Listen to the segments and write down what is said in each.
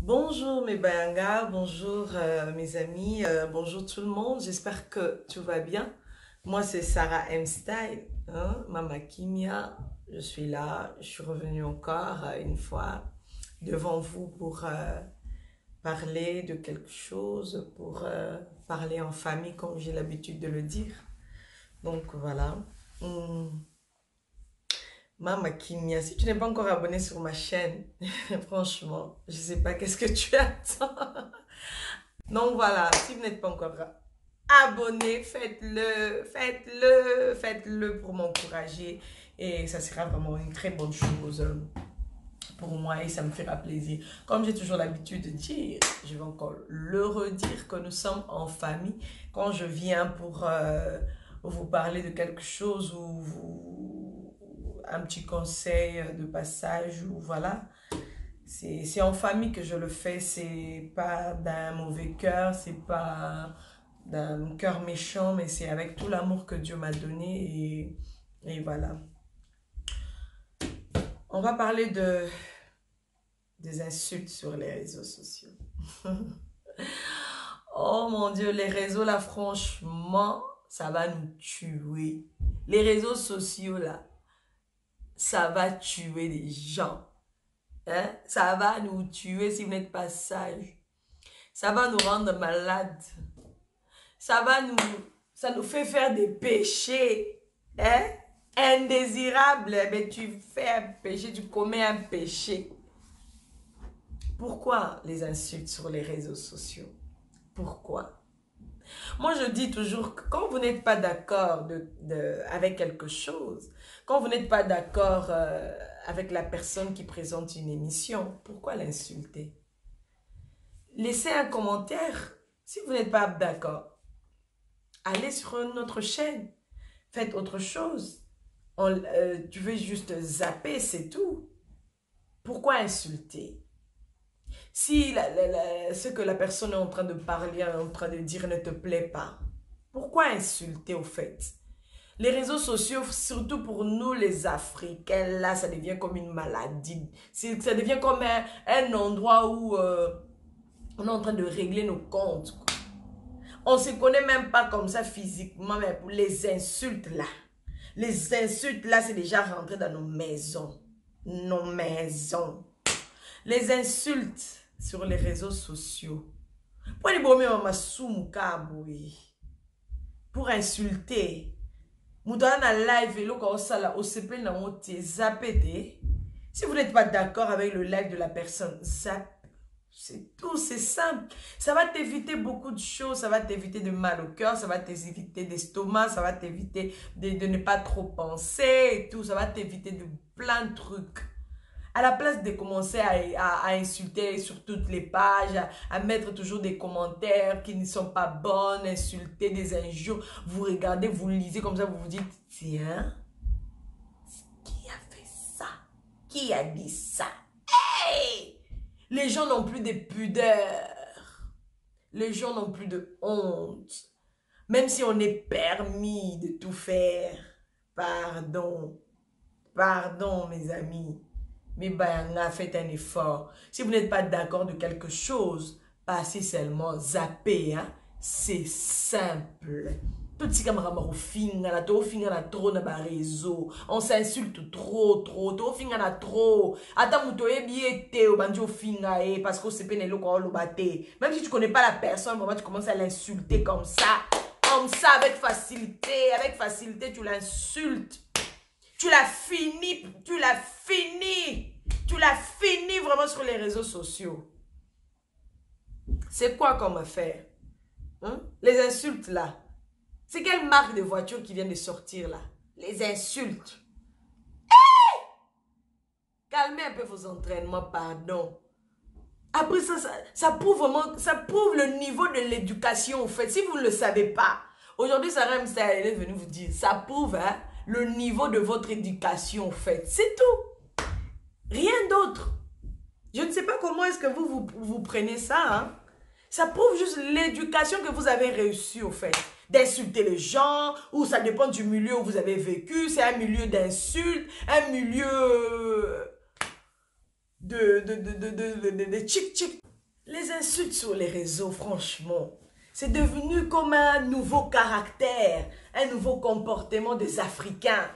Bonjour mes bayangas, bonjour mes amis, bonjour tout le monde, j'espère que tout va bien. Moi c'est Sarah M. Style, hein, Mama Kimia, je suis là, je suis revenue encore une fois devant vous pour parler de quelque chose, pour parler en famille comme j'ai l'habitude de le dire. Donc voilà. Hum, Mama Kimia, si tu n'es pas encore abonné sur ma chaîne, franchement, je sais pas qu'est-ce que tu attends. Donc voilà, si vous n'êtes pas encore abonné, faites-le, faites-le, faites-le pour m'encourager et ça sera vraiment une très bonne chose pour moi et ça me fera plaisir. Comme j'ai toujours l'habitude de dire, je vais encore le redire que nous sommes en famille. Quand je viens pour vous parler de quelque chose ou un petit conseil de passage ou voilà, c'est en famille que je le fais, c'est pas d'un mauvais cœur, c'est pas d'un cœur méchant, mais c'est avec tout l'amour que Dieu m'a donné et voilà. On va parler des insultes sur les réseaux sociaux. Oh mon Dieu, les réseaux là, franchement, ça va nous tuer. Les réseaux sociaux là, ça va tuer les gens. Hein? Ça va nous tuer si vous n'êtes pas sage. Ça va nous rendre malades. Ça nous fait faire des péchés, hein, indésirables. Mais tu fais un péché, tu commets un péché. Pourquoi les insultes sur les réseaux sociaux? Pourquoi? Moi, je dis toujours que quand vous n'êtes pas d'accord avec quelque chose, quand vous n'êtes pas d'accord avec la personne qui présente une émission, pourquoi l'insulter? Laissez un commentaire si vous n'êtes pas d'accord. Allez sur notre chaîne. Faites autre chose. Tu veux juste zapper, c'est tout. Pourquoi insulter? Si ce que la personne est en train de parler, est en train de dire ne te plaît pas, pourquoi insulter au fait? Les réseaux sociaux, surtout pour nous les Africains, là, ça devient comme une maladie. Ça devient comme un endroit où on est en train de régler nos comptes. On ne se connaît même pas comme ça physiquement, mais pour les insultes là. Les insultes là, c'est déjà rentré dans nos maisons. Nos maisons. Les insultes sur les réseaux sociaux. Pour insulter. Si vous n'êtes pas d'accord avec le live de la personne, zappez. C'est tout, c'est simple. Ça va t'éviter beaucoup de choses. Ça va t'éviter de mal au cœur. Ça va t'éviter d'estomac. Ça va t'éviter de ne pas trop penser et tout. Ça va t'éviter de plein de trucs. À la place de commencer à insulter sur toutes les pages, à mettre toujours des commentaires qui ne sont pas bonnes, insulter des injures, vous regardez, vous lisez comme ça, vous vous dites, tiens, qui a fait ça? Qui a dit ça? Hey! Les gens n'ont plus de pudeur. Les gens n'ont plus de honte. Même si on est permis de tout faire. Pardon. Pardon, mes amis. Mais Bayanga, faites un effort. Si vous n'êtes pas d'accord de quelque chose, passez seulement, zappez. Hein? C'est simple. Tout ce qui réseau. On s'insulte trop, trop. Trop. Parce que c'est même si tu ne connais pas la personne, tu commences à l'insulter comme ça. Comme ça, avec facilité. Avec facilité, tu l'insultes. Tu l'as fini, tu l'as fini. Tu l'as fini vraiment sur les réseaux sociaux. C'est quoi comme affaire? Hein? Les insultes là. C'est quelle marque de voiture qui vient de sortir là? Les insultes. Hey! Calmez un peu vos entraînements, pardon. Après ça prouve vraiment, ça prouve le niveau de l'éducation au fait. Si vous ne le savez pas, aujourd'hui Sarah M. elle est venue vous dire, ça prouve hein, le niveau de votre éducation au fait. C'est tout. Rien d'autre. Je ne sais pas comment est-ce que vous prenez ça. Hein? Ça prouve juste l'éducation que vous avez réussi au fait. D'insulter les gens, ou ça dépend du milieu où vous avez vécu. C'est un milieu d'insultes, un milieu de chic-chic. Les insultes sur les réseaux, franchement, c'est devenu comme un nouveau caractère, un nouveau comportement des Africains.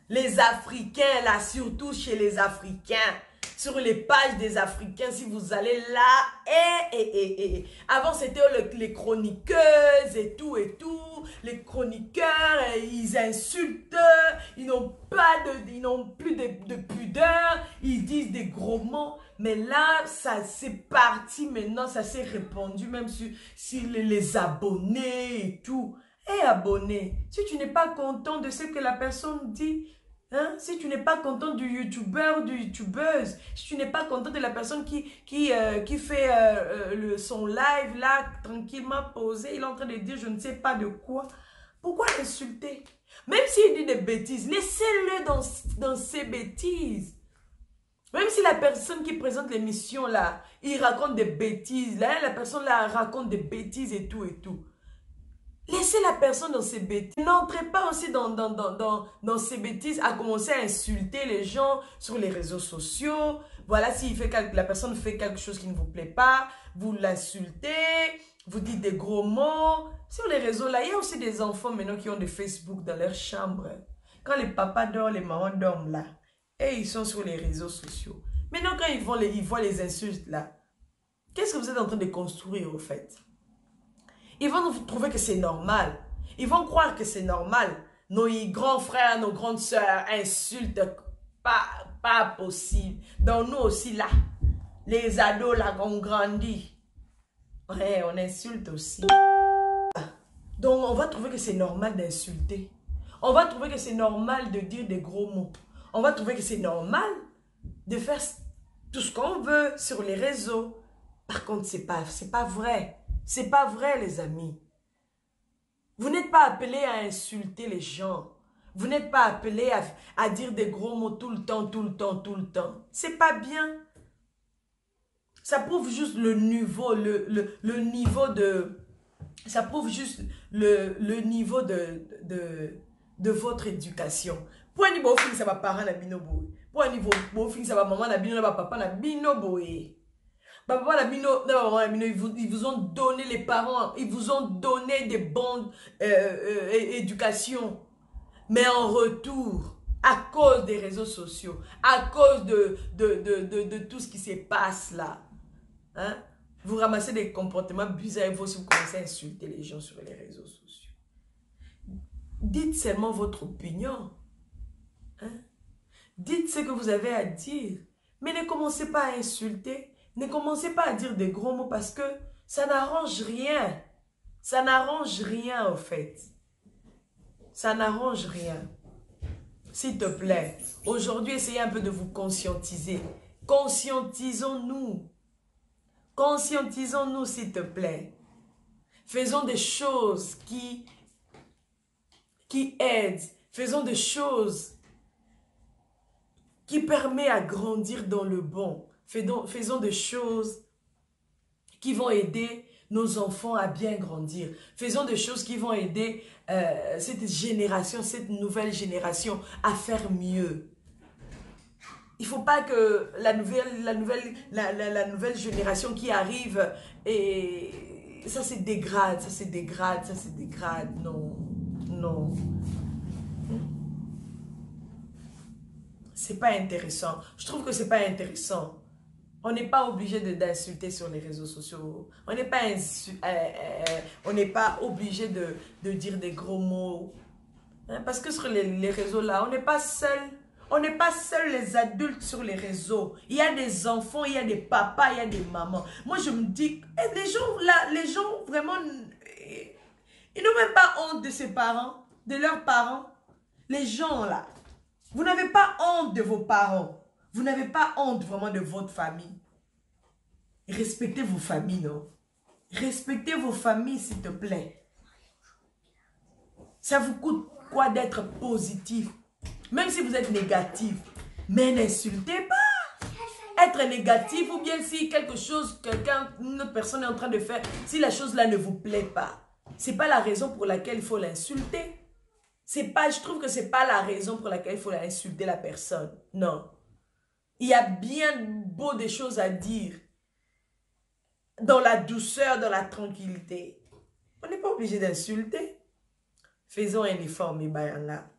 Les Africains, là, surtout chez les Africains, sur les pages des Africains, si vous allez là, avant c'était les chroniqueuses et tout, les chroniqueurs, ils insultent, ils n'ont plus de pudeur, ils disent des gros mots, mais là, ça c'est parti maintenant, ça s'est répandu même sur les abonnés et tout. Et abonnés, si tu n'es pas content de ce que la personne dit, hein? Si tu n'es pas content du youtubeur, du youtubeuse, si tu n'es pas content de la personne qui fait son live là, tranquillement posé, il est en train de dire je ne sais pas de quoi, pourquoi insulter? Même s'il dit des bêtises, laissez-le dans ses bêtises. Même si la personne qui présente l'émission là, il raconte des bêtises, là, la personne là raconte des bêtises et tout et tout. Laissez la personne dans ses bêtises. N'entrez pas aussi dans ses bêtises à commencer à insulter les gens sur les réseaux sociaux. Voilà, si la personne fait quelque chose qui ne vous plaît pas, vous l'insultez, vous dites des gros mots. Sur les réseaux, là, il y a aussi des enfants maintenant qui ont des Facebook dans leur chambre. Quand les papas dorment, les mamans dorment là. Et ils sont sur les réseaux sociaux. Maintenant, quand ils voient les insultes là, qu'est-ce que vous êtes en train de construire au fait? Ils vont trouver que c'est normal. Ils vont croire que c'est normal. Nos grands frères, nos grandes sœurs insultent. Pas possible. Donc nous aussi là, les ados là, on grandit. Ouais, on insulte aussi. Donc on va trouver que c'est normal d'insulter. On va trouver que c'est normal de dire des gros mots. On va trouver que c'est normal de faire tout ce qu'on veut sur les réseaux. Par contre, c'est pas vrai. C'est pas vrai, les amis. Vous n'êtes pas appelés à insulter les gens. Vous n'êtes pas appelés à dire des gros mots tout le temps, tout le temps, tout le temps. C'est pas bien. Ça prouve juste le niveau, le niveau de... Ça prouve juste le niveau de votre éducation. Pour un niveau, ça va parent na binobo. Pour un niveau, ça va maman na binobo, papa na binobo. Papa, ils vous ont donné les parents, ils vous ont donné des bonnes éducations. Mais en retour, à cause des réseaux sociaux, à cause de tout ce qui se passe là, hein, vous ramassez des comportements bizarres et vous commencez à insulter les gens sur les réseaux sociaux. Dites seulement votre opinion. Hein? Dites ce que vous avez à dire. Mais ne commencez pas à insulter. Ne commencez pas à dire des gros mots parce que ça n'arrange rien. Ça n'arrange rien au fait. Ça n'arrange rien. S'il te plaît, aujourd'hui, essayez un peu de vous conscientiser. Conscientisons-nous. Conscientisons-nous, s'il te plaît. Faisons des choses qui aident. Faisons des choses qui permettent à grandir dans le bon. Faisons des choses qui vont aider nos enfants à bien grandir. Faisons des choses qui vont aider cette génération, cette nouvelle génération à faire mieux. Il ne faut pas que la nouvelle génération qui arrive et ça se dégrade, ça se dégrade, ça se dégrade. Non, non. C'est pas intéressant. Je trouve que c'est pas intéressant. On n'est pas obligé d'insulter sur les réseaux sociaux. On n'est pas obligé de dire des gros mots. Hein, parce que sur les réseaux là, on n'est pas seul. On n'est pas seuls les adultes sur les réseaux. Il y a des enfants, il y a des papas, il y a des mamans. Moi, je me dis, les gens là, les gens vraiment, ils n'ont même pas honte de ses parents, de leurs parents. Les gens là, vous n'avez pas honte de vos parents. Vous n'avez pas honte vraiment de votre famille. Respectez vos familles, non? Respectez vos familles, s'il te plaît. Ça vous coûte quoi d'être positif? Même si vous êtes négatif. Mais n'insultez pas. Être négatif ou bien si quelque chose, une autre personne est en train de faire, si la chose là ne vous plaît pas, c'est pas la raison pour laquelle il faut l'insulter. Je trouve que c'est pas la raison pour laquelle il faut insulter la personne. Non. Il y a bien beau des choses à dire. dans la douceur, dans la tranquillité. On n'est pas obligé d'insulter. Faisons un effort, mes bayanga.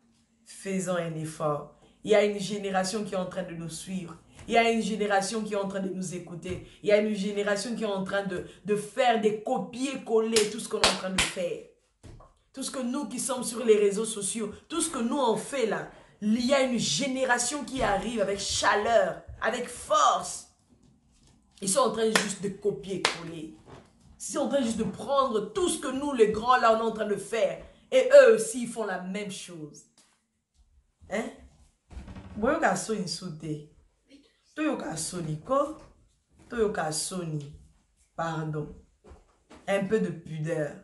Faisons un effort. Il y a une génération qui est en train de nous suivre. Il y a une génération qui est en train de nous écouter. Il y a une génération qui est en train de faire des copier-coller tout ce qu'on est en train de faire. Tout ce que nous qui sommes sur les réseaux sociaux, tout ce que nous on fait là, il y a une génération qui arrive avec chaleur, avec force. Ils sont en train juste de copier-coller. Ils sont en train juste de prendre tout ce que nous, les grands là, on est en train de faire. Et eux aussi, ils font la même chose. Hein? Boyoka so insulté. Toyoka soniko. Toyoka soni. Pardon. Un peu de pudeur.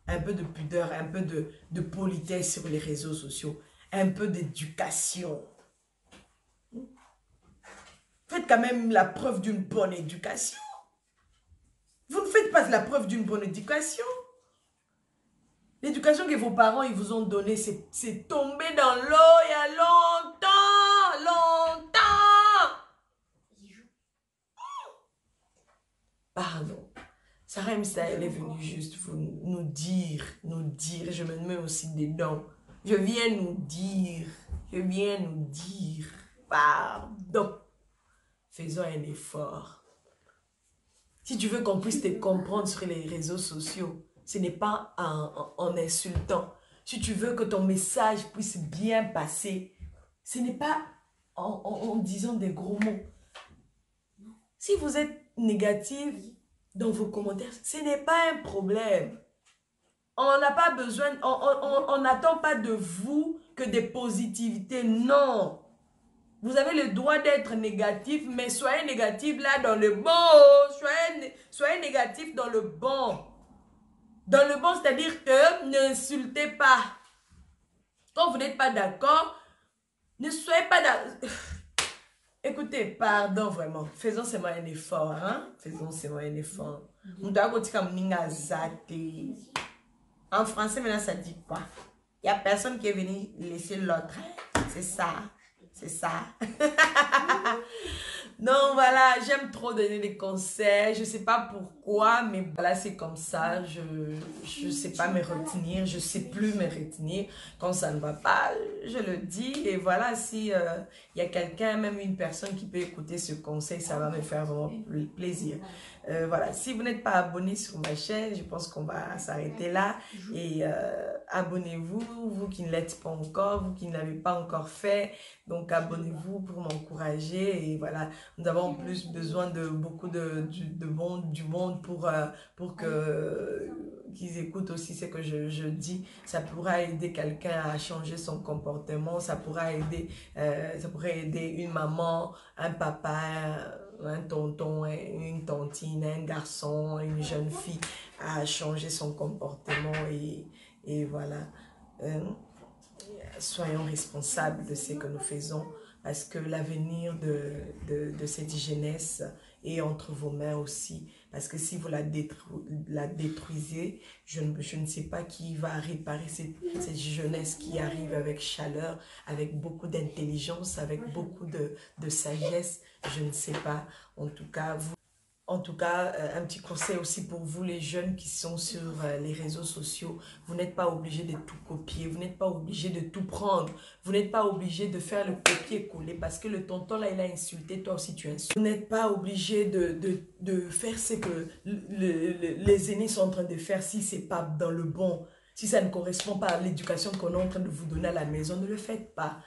Un peu de pudeur, un peu de politesse sur les réseaux sociaux. Un peu d'éducation. Faites quand même la preuve d'une bonne éducation. Vous ne faites pas la preuve d'une bonne éducation. L'éducation que vos parents ils vous ont donnée, c'est tombé dans l'eau il y a longtemps, longtemps. Pardon. Sarah Msta, elle est venue juste vous nous dire, je me mets aussi dedans. Je viens nous dire, pardon. Faisons un effort. Si tu veux qu'on puisse te comprendre sur les réseaux sociaux, ce n'est pas en insultant. Si tu veux que ton message puisse bien passer, ce n'est pas en disant des gros mots. Si vous êtes négatif dans vos commentaires, ce n'est pas un problème. On n'a pas besoin, on n'attend pas de vous que des positivités. Non. Vous avez le droit d'être négatif, mais soyez négatif là dans le bon. Soyez négatif dans le bon. Dans le bon, c'est-à-dire que n'insultez pas. Quand vous n'êtes pas d'accord, ne soyez pas d'accord. Écoutez, pardon vraiment. Faisons seulement un effort. Hein? Faisons seulement un effort. En français, maintenant, ça dit quoi? Il n'y a personne qui est venu laisser l'autre. C'est ça. C'est ça. Non, voilà, j'aime trop donner des conseils. Je ne sais pas pourquoi, mais voilà, c'est comme ça. Je ne sais pas me retenir. Je ne sais plus me retenir. Quand ça ne va pas, je le dis. Et voilà, si il y a quelqu'un, même une personne qui peut écouter ce conseil, ça va me faire vraiment plaisir. Voilà, si vous n'êtes pas abonné sur ma chaîne, je pense qu'on va s'arrêter là. Et abonnez-vous, vous qui ne l'êtes pas encore, vous qui ne l'avez pas encore fait. Donc abonnez-vous pour m'encourager. Et voilà, nous avons plus besoin de beaucoup du monde pour qu'ils écoutent aussi ce que je dis. Ça pourra aider quelqu'un à changer son comportement. Ça pourrait aider une maman, un papa, un tonton, une tantine, un garçon, une jeune fille à changer son comportement et voilà. Soyons responsables de ce que nous faisons parce que l'avenir de cette jeunesse est entre vos mains aussi. Parce que si vous la détruisez, je ne sais pas qui va réparer cette jeunesse qui arrive avec chaleur, avec beaucoup d'intelligence, avec beaucoup de sagesse. Je ne sais pas. En tout cas, un petit conseil aussi pour vous les jeunes qui sont sur les réseaux sociaux. Vous n'êtes pas obligé de tout copier, vous n'êtes pas obligé de tout prendre, vous n'êtes pas obligé de faire le copier-coller parce que le tonton là il a insulté, toi aussi tu insultes. Vous n'êtes pas obligé de faire ce que les aînés sont en train de faire si c'est pas dans le bon. Si ça ne correspond pas à l'éducation qu'on est en train de vous donner à la maison, ne le faites pas.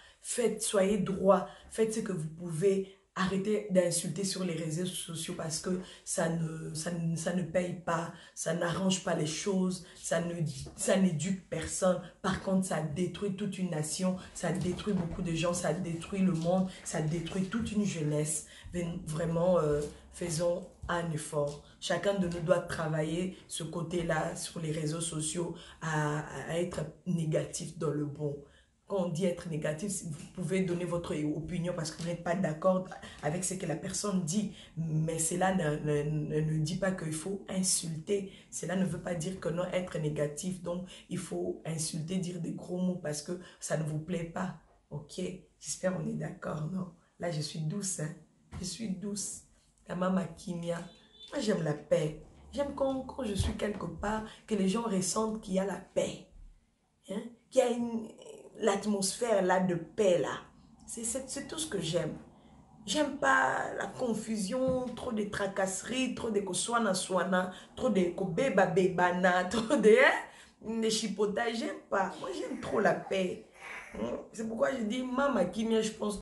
Soyez droit, faites ce que vous pouvez. Arrêtez d'insulter sur les réseaux sociaux parce que ça ne paye pas, ça n'arrange pas les choses, ça n'éduque personne. Par contre, ça détruit toute une nation, ça détruit beaucoup de gens, ça détruit le monde, ça détruit toute une jeunesse. Vraiment, faisons un effort. Chacun de nous doit travailler ce côté-là sur les réseaux sociaux à être négatif dans le bon. Quand on dit être négatif, vous pouvez donner votre opinion parce que vous n'êtes pas d'accord avec ce que la personne dit. Mais cela ne dit pas qu'il faut insulter. Cela ne veut pas dire que non, être négatif. Donc, il faut insulter, dire des gros mots parce que ça ne vous plaît pas. Ok? J'espère qu'on est d'accord, non? Là, je suis douce. Hein? Je suis douce. La maman Kimia. Moi, j'aime la paix. J'aime quand je suis quelque part, que les gens ressentent qu'il y a la paix. Hein? Qu'il y a l'atmosphère là de paix là. C'est tout ce que j'aime. J'aime pas la confusion, trop de tracasseries, trop de swana, trop de bebana, trop de chipotage. J'aime pas. Moi, j'aime trop la paix. C'est pourquoi je dis, Mama Kimia, je pense